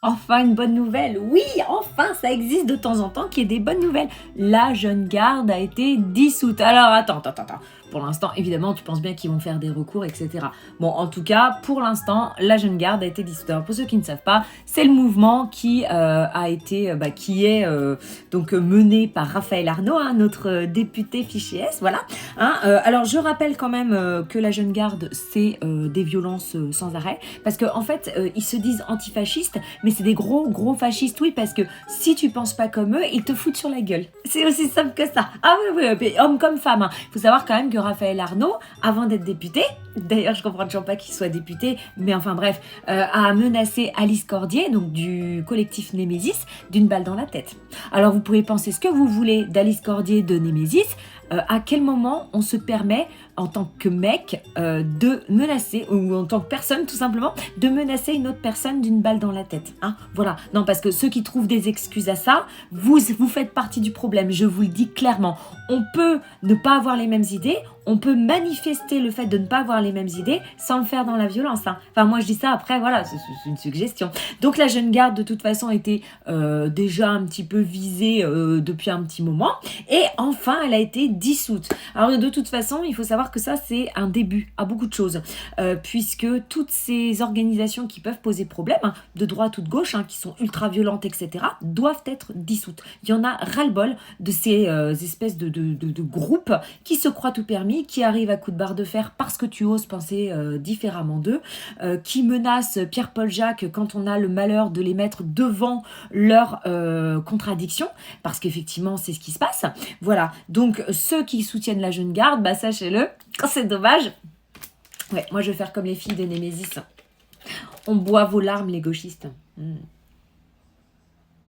Enfin une bonne nouvelle, oui, enfin ça existe de temps en temps qu'il y ait des bonnes nouvelles. La jeune garde a été dissoute. Alors attends. Pour l'instant, évidemment, tu penses bien qu'ils vont faire des recours, etc. Bon, en tout cas, pour l'instant, la jeune garde a été dissoute. Alors pour ceux qui ne savent pas, c'est le mouvement qui qui est donc mené par Raphaël Arnaud, hein, notre député fiché S, voilà. Hein, alors je rappelle quand même que la jeune garde, c'est des violences sans arrêt, parce qu'en fait, ils se disent antifascistes, mais c'est des gros fascistes, oui, parce que si tu penses pas comme eux, ils te foutent sur la gueule. C'est aussi simple que ça. Ah oui, homme comme femme. Hein. Faut savoir quand même que Raphaël Arnaud, avant d'être député, d'ailleurs je comprends toujours pas qu'il soit député, mais enfin bref, a menacé Alice Cordier, donc du collectif Némésis, d'une balle dans la tête. Alors vous pouvez penser ce que vous voulez d'Alice Cordier, de Némésis, à quel moment on se permet en tant que mec de menacer, ou en tant que personne tout simplement, de menacer une autre personne d'une balle dans la tête. Hein, voilà. Non, parce que ceux qui trouvent des excuses à ça, vous faites partie du problème. Je vous le dis clairement. On peut ne pas avoir les mêmes idées, on peut manifester le fait de ne pas avoir les mêmes idées sans le faire dans la violence. Hein. Enfin, moi je dis ça après, voilà, c'est une suggestion. Donc la jeune garde, de toute façon, était déjà un petit peu visée depuis un petit moment. Et enfin, elle a été dissoute. Alors de toute façon, il faut savoir que ça, c'est un début à beaucoup de choses. Puisque toutes ces organisations qui peuvent poser problème, hein, de droite ou de gauche, hein, qui sont ultra violentes, etc., doivent être dissoutes. Il y en a ras-le-bol de ces espèces de groupes qui se croient tout permis, qui arrivent à coups de barre de fer parce que tu oses penser différemment d'eux, qui menacent Pierre-Paul Jacques quand on a le malheur de les mettre devant leurs contradictions, parce qu'effectivement, c'est ce qui se passe. Voilà, donc ceux qui soutiennent la jeune garde, bah sachez-le, c'est dommage. Ouais, moi je vais faire comme les filles de Némésis. On boit vos larmes, les gauchistes.